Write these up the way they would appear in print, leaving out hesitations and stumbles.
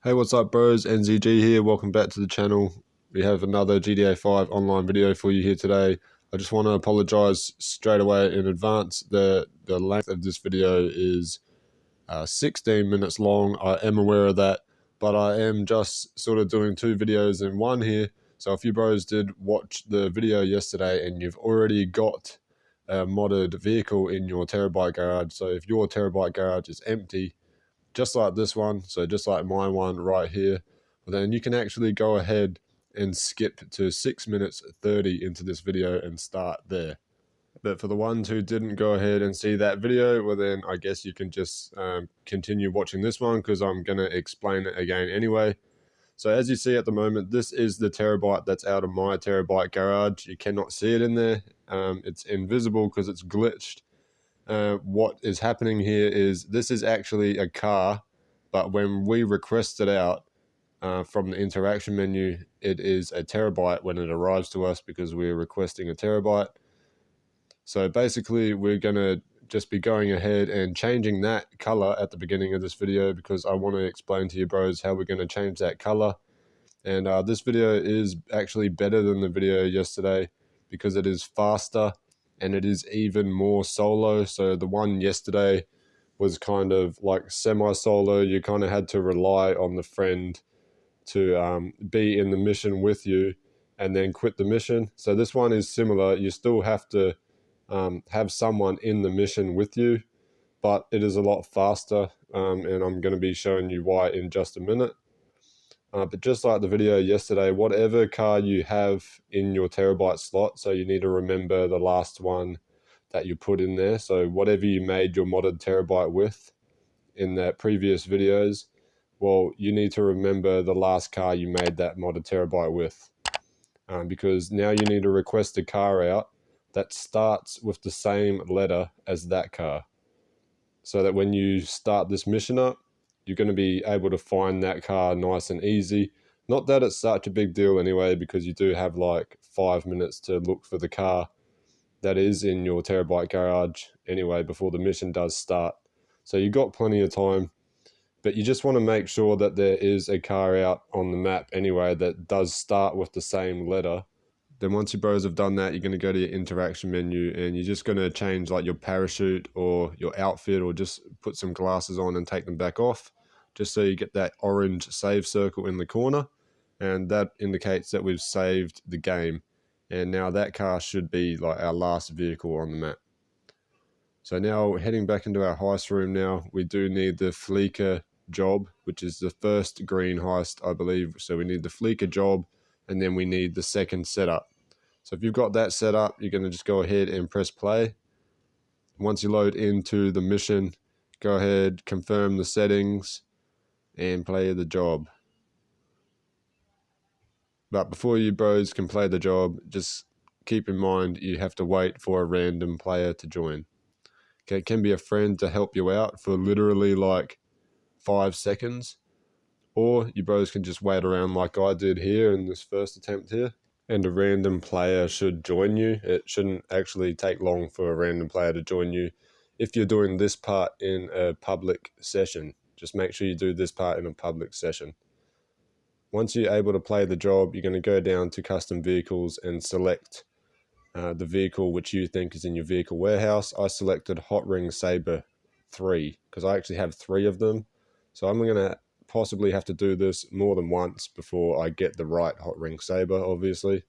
Hey, what's up bros, NZG here, welcome back to the channel. We have another GTA 5 online video for you here today. I just want to apologize straight away in advance. The length of this video is 16 minutes long. I am aware of that, but I am just sort of doing two videos in one here. So if you bros did watch the video yesterday and you've already got a modded vehicle in your terrorbyte garage, so if your terrorbyte garage is empty, just like this one, so just like my one right here, well, then you can actually go ahead and skip to 6 minutes 30 into this video and start there. But for the ones who didn't go ahead and see that video, well then I guess you can just continue watching this one because I'm going to explain it again anyway. So as you see at the moment, this is the terrorbyte that's out of my terrorbyte garage. You cannot see it in there. It's invisible because it's glitched. What is happening here is this is actually a car, but when we request it out from the interaction menu, it is a terrorbyte when it arrives to us because we're requesting a terrorbyte. So basically we're going to just be going ahead and changing that color at the beginning of this video because I want to explain to you bros how we're going to change that color. And this video is actually better than the video yesterday because it is faster and it is even more solo. So the one yesterday was kind of like semi-solo. You kind of had to rely on the friend to be in the mission with you and then quit the mission. So this one is similar. You still have to have someone in the mission with you, but it is a lot faster, and I'm going to be showing you why in just a minute. But just like the video yesterday, whatever car you have in your terrorbyte slot, so you need to remember the last one that you put in there. So whatever you made your modded terrorbyte with in the previous videos, well, you need to remember the last car you made that modded terrorbyte with. Because now you need to request a car out that starts with the same letter as that car. So that when you start this mission up, you're going to be able to find that car nice and easy. Not that it's such a big deal anyway, because you do have like 5 minutes to look for the car that is in your terrorbyte garage anyway before the mission does start. So you got plenty of time, but you just want to make sure that there is a car out on the map anyway that does start with the same letter. Then once you bros have done that, you're going to go to your interaction menu and you're just going to change like your parachute or your outfit, or just put some glasses on and take them back off, just so you get that orange save circle in the corner, and that indicates that we've saved the game. And now that car should be like our last vehicle on the map. So now heading back into our heist room now, we do need the Fleeker job, which is the first green heist, I believe. So we need the Fleeker job, and then we need the second setup. So if you've got that set up, you're going to just go ahead and press play. Once you load into the mission, go ahead, confirm the settings, and play the job. But before you bros can play the job, just keep in mind you have to wait for a random player to join. Okay, it can be a friend to help you out for literally like 5 seconds, or you bros can just wait around like I did here in this first attempt here, and a random player should join you. It shouldn't actually take long for a random player to join you if you're doing this part in a public session. Just make sure you do this part in a public session. Once you're able to play the job, you're going to go down to custom vehicles and select the vehicle which you think is in your vehicle warehouse. I selected Hot Ring Saber 3 because I actually have 3 of them. So I'm going to possibly have to do this more than once before I get the right Hot Ring Saber, obviously.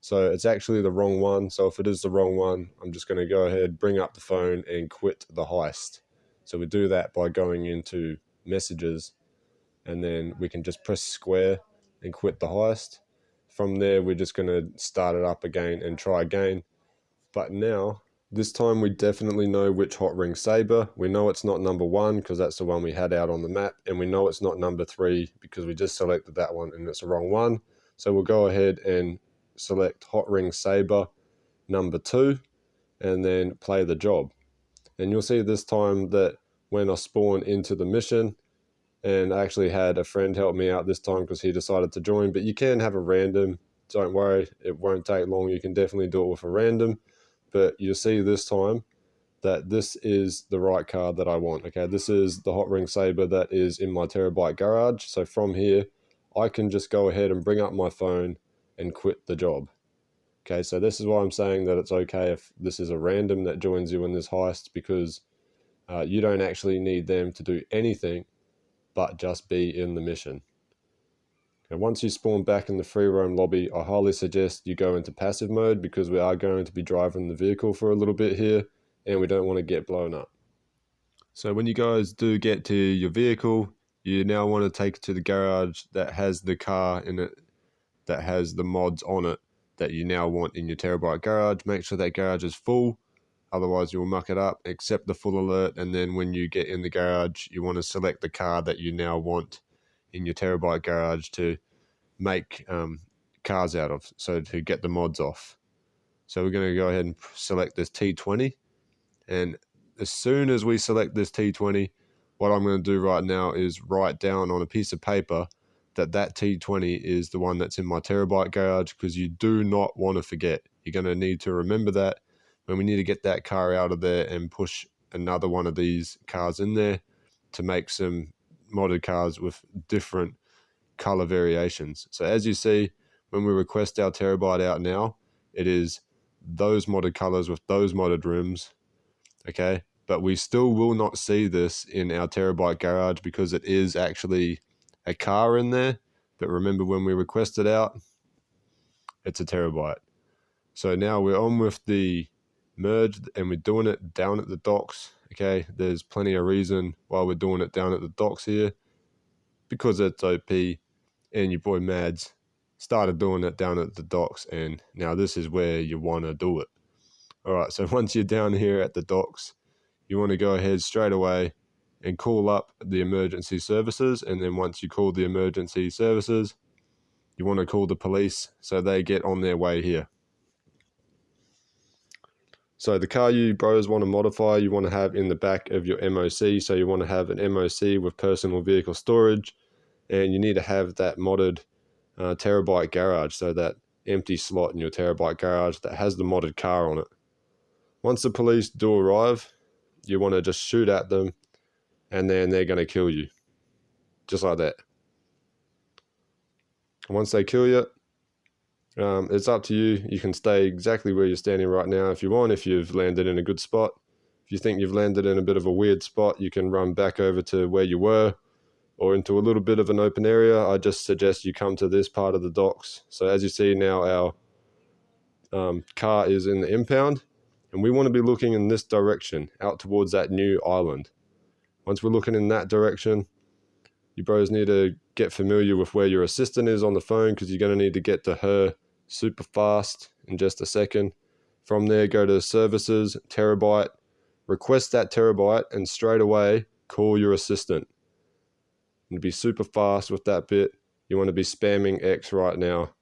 So it's actually the wrong one. So if it is the wrong one, I'm just going to go ahead, bring up the phone and quit the heist. So we do that by going into messages, and then we can just press square and quit the heist. From there, we're just going to start it up again and try again. But now, this time we definitely know which Hot Ring Saber. We know it's not number 1 because that's the one we had out on the map. And we know it's not number 3 because we just selected that one and it's the wrong one. So we'll go ahead and select Hot Ring Saber number 2 and then play the job. And you'll see this time that when I spawn into the mission, and I actually had a friend help me out this time because he decided to join, but you can have a random, don't worry, it won't take long, you can definitely do it with a random. But you'll see this time that this is the right car that I want. Okay, this is the Hot Ring Saber that is in my Terrorbyte garage. So from here, I can just go ahead and bring up my phone and quit the job. Okay, so this is why I'm saying that it's okay if this is a random that joins you in this heist, because you don't actually need them to do anything but just be in the mission. And once you spawn back in the free roam lobby, I highly suggest you go into passive mode, because we are going to be driving the vehicle for a little bit here and we don't want to get blown up. So when you guys do get to your vehicle, you now want to take it to the garage that has the car in it, that has the mods on it that you now want in your Terrorbyte garage. Make sure that garage is full, otherwise you'll muck it up. Accept the full alert, and then when you get in the garage, you want to select the car that you now want in your Terrorbyte garage to make cars out of, so to get the mods off. So we're going to go ahead and select this T20, and as soon as we select this T20, what I'm going to do right now is write down on a piece of paper that that T20 is the one that's in my Terrorbyte garage, because you do not want to forget. You're going to need to remember that when we need to get that car out of there and push another one of these cars in there to make some modded cars with different color variations. So as you see, when we request our Terrorbyte out now, it is those modded colors with those modded rims. Okay, but we still will not see this in our Terrorbyte garage because it is actually a car in there. But remember, when we request it out, it's a Terrorbyte. So now we're on with the merge, and we're doing it down at the docks. Okay, there's plenty of reason why we're doing it down at the docks here, because it's OP, and your boy Mads started doing it down at the docks, and now this is where you want to do it. Alright, so once you're down here at the docks, you want to go ahead straight away and call up the emergency services, and then once you call the emergency services, you want to call the police so they get on their way here. So the car you bros want to modify, you want to have in the back of your MOC, so you want to have an MOC with personal vehicle storage, and you need to have that modded Terrorbyte garage, so that empty slot in your Terrorbyte garage that has the modded car on it. Once the police do arrive, you want to just shoot at them, and then they're going to kill you. Just like that. Once they kill you, it's up to you. You can stay exactly where you're standing right now if you want, if you've landed in a good spot. If you think you've landed in a bit of a weird spot, you can run back over to where you were, or into a little bit of an open area. I just suggest you come to this part of the docks. So as you see now, our car is in the impound, and we want to be looking in this direction, out towards that new island. Once we're looking in that direction, you bros need to get familiar with where your assistant is on the phone, because you're going to need to get to her super fast in just a second. From there, go to services, Terrorbyte, request that Terrorbyte, and straight away call your assistant. And be super fast with that bit. You want to be spamming X right now,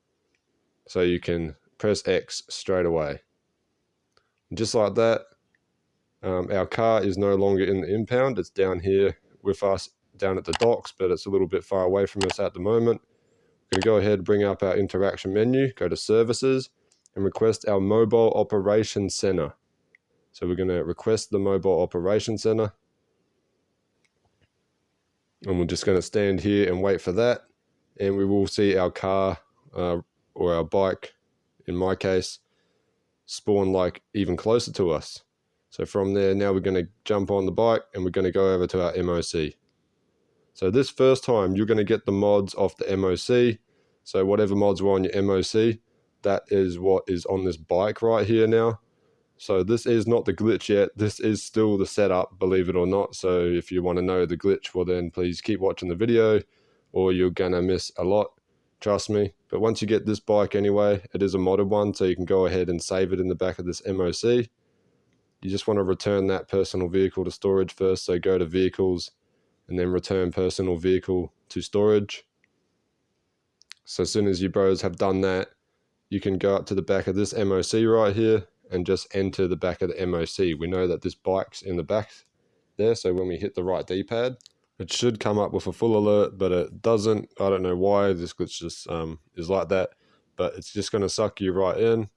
so you can press X straight away. And just like that, our car is no longer in the impound. It's down here with us down at the docks, but it's a little bit far away from us at the moment. We're going to go ahead and bring up our interaction menu, go to services, and request our mobile operations center. So we're going to request the mobile operations center, and we're just going to stand here and wait for that, and we will see our car or our bike, in my case, spawn like even closer to us. So from there, now we're going to jump on the bike and we're going to go over to our MOC. So this first time, you're going to get the mods off the MOC. So whatever mods were on your MOC, that is what is on this bike right here now. So this is not the glitch yet. This is still the setup, believe it or not. So if you want to know the glitch, well then please keep watching the video, or you're going to miss a lot. Trust me. But once you get this bike anyway, it is a modded one, so you can go ahead and save it in the back of this MOC. You just want to return that personal vehicle to storage first. So go to vehicles and then return personal vehicle to storage. So as soon as you bros have done that, you can go up to the back of this MOC right here and just enter the back of the MOC. We know that this bike's in the back there, so when we hit the right D-pad, it should come up with a full alert, but it doesn't. I don't know why this glitch just is like that, but it's just going to suck you right in,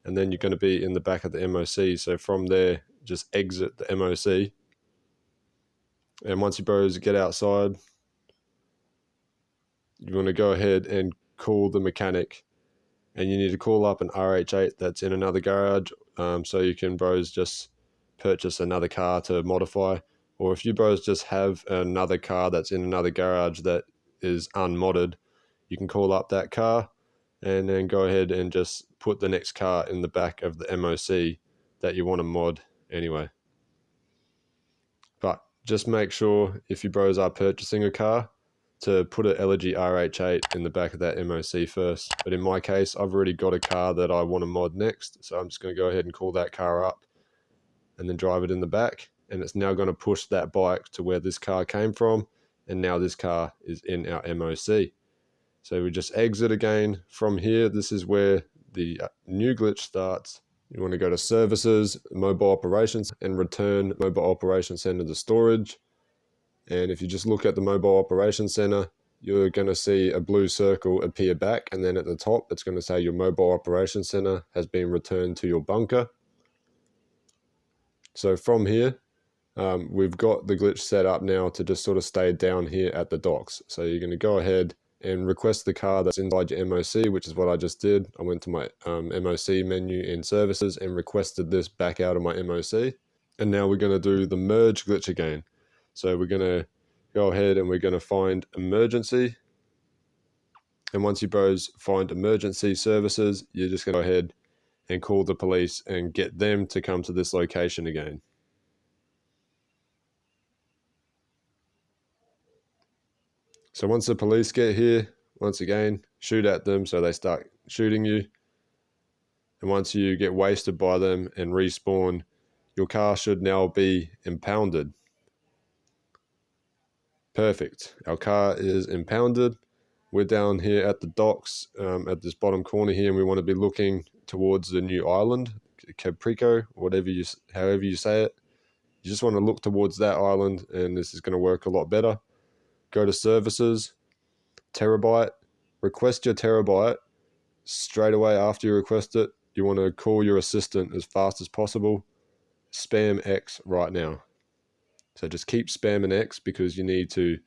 and then you're going to be in the back of the MOC. So from there, just exit the MOC. And once you bros get outside, you want to go ahead and call the mechanic, and you need to call up an RH8 that's in another garage, so you can bros just purchase another car to modify. Or if you bros just have another car that's in another garage that is unmodded, you can call up that car and then go ahead and just put the next car in the back of the MOC that you want to mod anyway. But just make sure, if you bros are purchasing a car, to put an Elegy RH8 in the back of that MOC first. But in my case, I've already got a car that I want to mod next, so I'm just going to go ahead and call that car up and then drive it in the back, and it's now going to push that bike to where this car came from, and now this car is in our MOC. So we just exit again from here. This is where the new glitch starts. You want to go to Services, Mobile Operations, and return Mobile Operations Center to storage. And if you just look at the Mobile Operations Center, you're going to see a blue circle appear back, and then at the top it's going to say your Mobile Operations Center has been returned to your bunker. So from here, we've got the glitch set up now to just sort of stay down here at the docks. So you're going to go ahead and request the car that's inside your MOC, which is what I just did. I went to my MOC menu in Services and requested this back out of my MOC. And now we're going to do the merge glitch again. So we're going to go ahead and we're going to find emergency. And once you bros find emergency services, you're just going to go ahead and call the police and get them to come to this location again. So once the police get here, once again, shoot at them so they start shooting you. And once you get wasted by them and respawn, your car should now be impounded. Perfect. Our car is impounded. We're down here at the docks, at this bottom corner here, and we want to be looking towards the new island, Caprico, however you say it. You just want to look towards that island, and this is going to work a lot better. Go to Services, Terrorbyte, request your Terrorbyte. Straight away after you request it, you want to call your assistant as fast as possible. Spam X right now. So just keep spamming X because you need to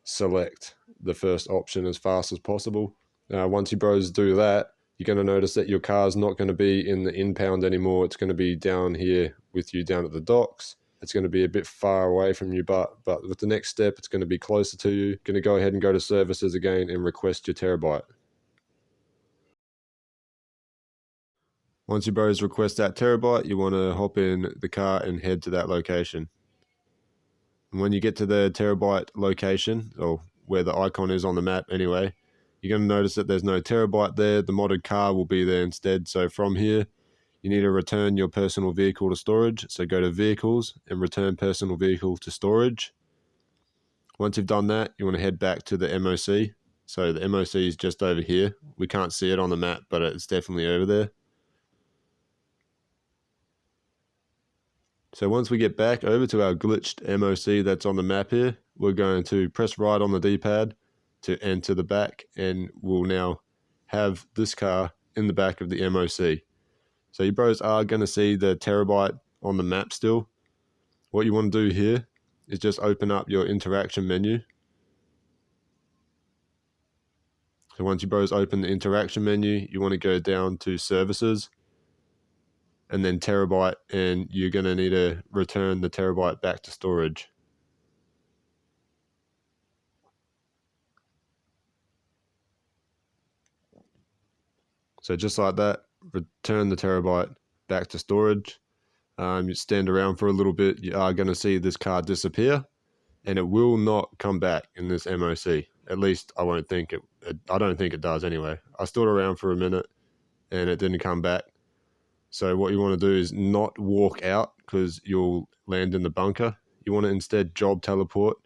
select the first option as fast as possible. Once you bros do that, you're going to notice that your car's not going to be in the impound anymore. It's going to be down here with you down at the docks. It's going to be a bit far away from you, but with the next step, it's going to be closer to you. You're going to go ahead and go to Services again and request your Terrorbyte. Once you bros request that Terrorbyte, you want to hop in the car and head to that location. And when you get to the Terrorbyte location, or where the icon is on the map anyway, you're going to notice that there's no Terrorbyte there. The modded car will be there instead. So from here, you need to return your personal vehicle to storage. So go to Vehicles and return personal vehicle to storage. Once you've done that, you want to head back to the MOC. So the MOC is just over here. We can't see it on the map, but it's definitely over there. So once we get back over to our glitched MOC that's on the map here, we're going to press right on the D-pad to enter the back, and we'll now have this car in the back of the MOC. So you bros are going to see the Terrorbyte on the map still. What you want to do here is just open up your interaction menu. So once you bros open the interaction menu, you want to go down to Services, and then Terrorbyte, and you're going to need to return the Terrorbyte back to storage. So just like that, return the Terrorbyte back to storage. You stand around for a little bit, you are going to see this car disappear, and it will not come back in this MOC. At least I don't think it does anyway. I stood around for a minute and it didn't come back. So what you want to do is not walk out because you'll land in the bunker. You want to instead job teleport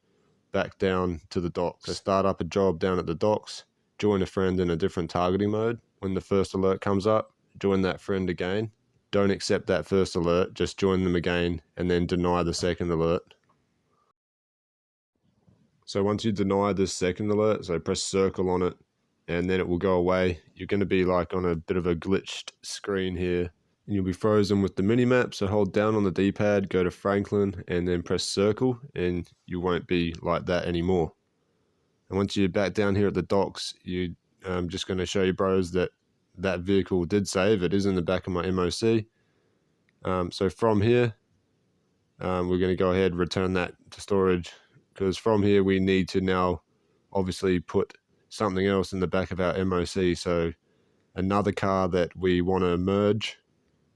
back down to the docks. So start up a job down at the docks, join a friend in a different targeting mode. When the first alert comes up, join that friend again. Don't accept that first alert, just join them again and then deny the second alert. So once you deny this second alert, so press circle on it and then it will go away. You're going to be like on a bit of a glitched screen here. and you'll be frozen with the mini-map. So hold down on the D-pad, go to Franklin, and then press circle, and you won't be like that anymore. And once you're back down here at the docks, I'm just going to show you bros that that vehicle did save. It is in the back of my MOC. So from here, we're going to go ahead and return that to storage, because from here we need to now obviously put something else in the back of our MOC. So another car that we want to merge.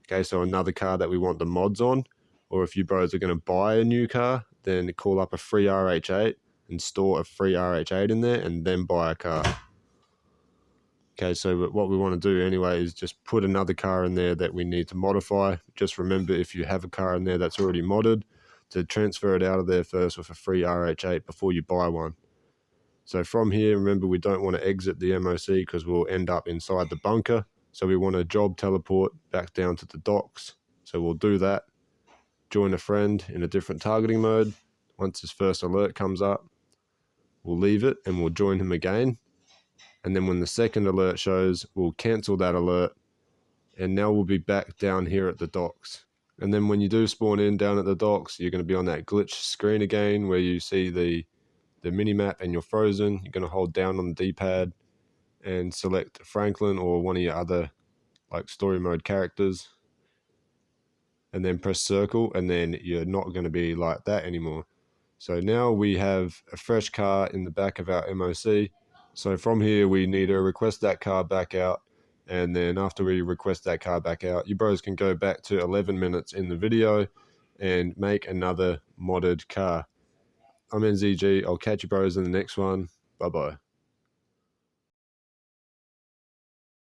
Okay, so another car that we want the mods on, or if you bros are going to buy a new car, then call up a free RH8 and store a free RH8 in there and then buy a car. Okay, so what we want to do anyway is just put another car in there that we need to modify. Just remember, if you have a car in there that's already modded, to transfer it out of there first with a free RH8 before you buy one. So from here, remember, we don't want to exit the MOC because we'll end up inside the bunker. So we want to job teleport back down to the docks. So we'll do that. Join a friend in a different targeting mode. Once his first alert comes up, we'll leave it and we'll join him again. And then when the second alert shows, we'll cancel that alert. And now we'll be back down here at the docks. And then when you do spawn in down at the docks, you're going to be on that glitch screen again where you see the mini-map and you're frozen. You're going to hold down on the D-pad and select Franklin or one of your other like story mode characters. And then press circle, and then you're not going to be like that anymore. So now we have a fresh car in the back of our MOC. So from here, we need to request that car back out. And then after we request that car back out, you bros can go back to 11 minutes in the video and make another modded car. I'm NZG. I'll catch you bros in the next one. Bye-bye.